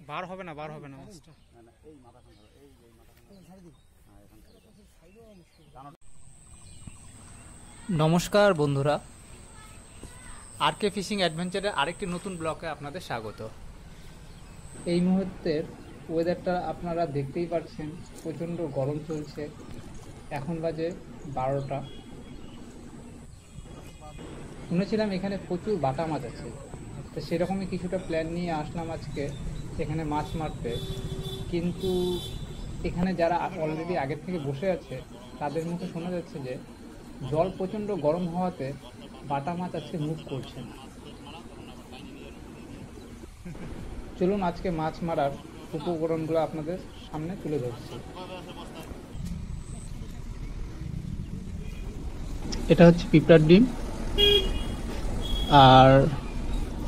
বার হবে না মাছটা। নমস্কার বন্ধুরা, আর কে ফিশিং অ্যাডভেঞ্চারের আরেকটি নতুন ব্লকে আপনাদের স্বাগত। এই মুহূর্তের ওয়েদারটা আপনারা দেখতেই পাচ্ছেন, প্রচণ্ড গরম চলছে। এখন বাজে 12টা। শুনেছিলাম এখানে প্রচুর বাটা মাছ আছে, তো সেরকমই কিছুটা প্ল্যান নিয়ে আসলাম আজকে এখানে মাছ মারতে। কিন্তু এখানে যারা অলরেডি আগের থেকে বসে আছে তাদের মুখে শোনা যাচ্ছে যে জল প্রচণ্ড গরম হওয়াতে বাটা মাছ আজকে মুভ করছে না। চলুন আজকে মাছ মারার উপকরণগুলো আপনাদের সামনে তুলে ধরছি। এটা হচ্ছে পিঁপড়ার ডিম, আর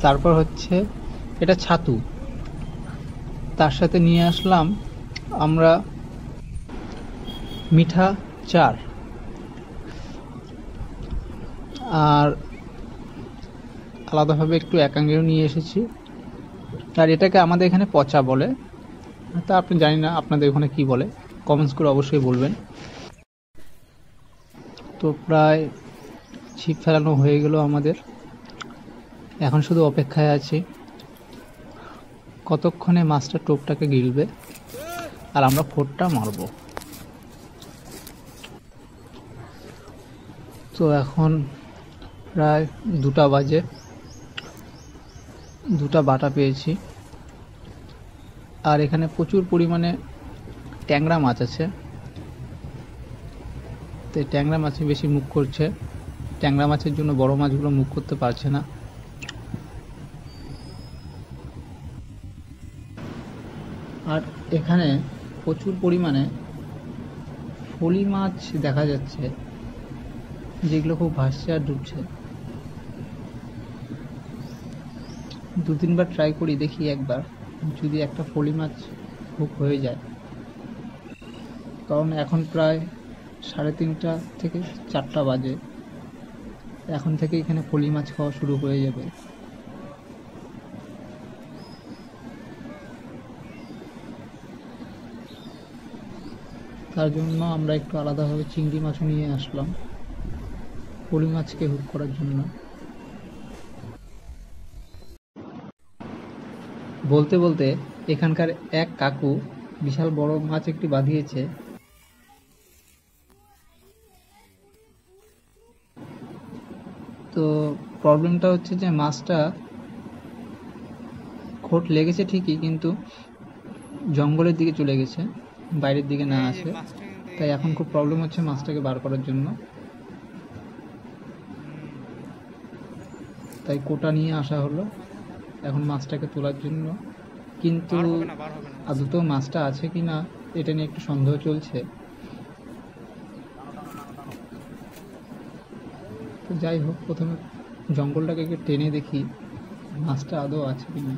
তারপর হচ্ছে এটা ছাতু। তার সাথে নিয়ে আসলাম আমরা মিঠা চার, আর আলাদাভাবে একটু একাঙ্গেও নিয়ে এসেছি। আর এটাকে আমাদের এখানে পচা বলে, তা আপনি জানি না আপনাদের ওখানে কি বলে, কমেন্টস করে অবশ্যই বলবেন। তো প্রায় ছিপ ফেলানো হয়ে গেল আমাদের, এখন শুধু অপেক্ষায় আছি কতক্ষণে মাছটা টোপটাকে গিলবে আর আমরা ফোরটা মারব। তো এখন প্রায় 2টা বাজে, 2টা বাটা পেয়েছি। আর এখানে প্রচুর পরিমাণে ট্যাংরা মাছ আছে, তো ট্যাংরা মাছে বেশি মুখ করছে। ট্যাংরা মাছের জন্য বড় মাছগুলো মুখ করতে পারছে না। আর এখানে প্রচুর পরিমাণে ফলি মাছ দেখা যাচ্ছে, যেগুলো খুব ভাসছে আর ডুবছে। 2-3বার ট্রাই করি, দেখি একবার যদি একটা ফলি মাছ হুক হয়ে যায়। কারণ এখন প্রায় 3:30 থেকে 4টা বাজে, এখন থেকে এখানে ফলি মাছ খাওয়া শুরু হয়ে যাবে। তার জন্য আমরা একটু আলাদাভাবে চিংড়ি মাছও নিয়ে আসলাম ফলি মাছকে হুক করার জন্য। বলতে বলতে এখানকার এক কাকু বিশাল বড় মাছ একটি বাঁধিয়েছে। তো প্রবলেমটা হচ্ছে যে মাছটা খোট লেগেছে ঠিকই, কিন্তু জঙ্গলের দিকে চলে গেছে, বাইরের দিকে না আসে। তাই এখন খুব প্রবলেম হচ্ছে মাছটাকে বার করার জন্য। তাই কোটা নিয়ে আসা হলো এখন মাছটাকে তোলার জন্য। কিন্তু আদৌ মাছটা আছে কি না এটা নিয়ে একটু সন্দেহ চলছে। তো যাই হোক, প্রথমে জঙ্গলটাকে একটু টেনে দেখি মাছটা আদৌ আছে কি না।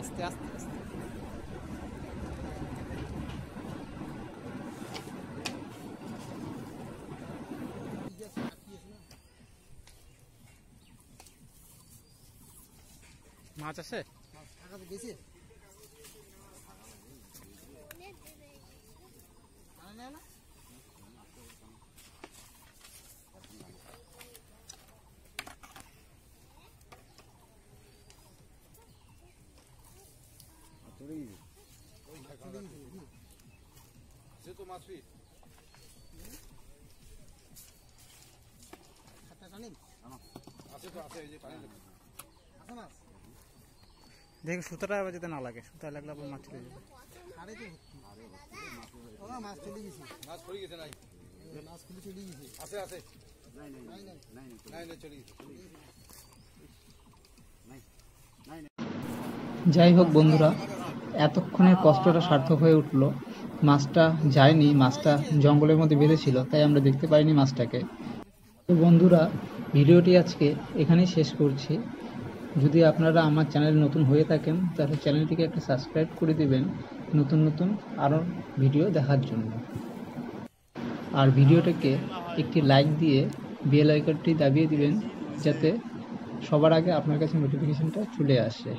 আস্তে আস্তে আস্তে মাছ আছে। দেখি সুতাটা যেতে না লাগে, সুতা লাগলে আবার মাছ চলে যাবে। যাই হোক বন্ধুরা, এতক্ষণের কষ্টটা সার্থক হয়ে উঠলো। মাছটা যায়নি, মাছটা জঙ্গলের মধ্যে বেঁধেছিল, তাই আমরা দেখতে পাইনি মাছটাকে। তো বন্ধুরা, ভিডিওটি আজকে এখানেই শেষ করছি। যদি আপনারা আমার চ্যানেলে নতুন হয়ে থাকেন তাহলে চ্যানেলটিকে একটা সাবস্ক্রাইব করে দিবেন নতুন নতুন আরও ভিডিও দেখার জন্য। আর ভিডিওটাকে একটি লাইক দিয়ে বেল আইকনটি দাবিয়ে দিবেন যাতে সবার আগে আপনার কাছে নোটিফিকেশনটা চলে আসে।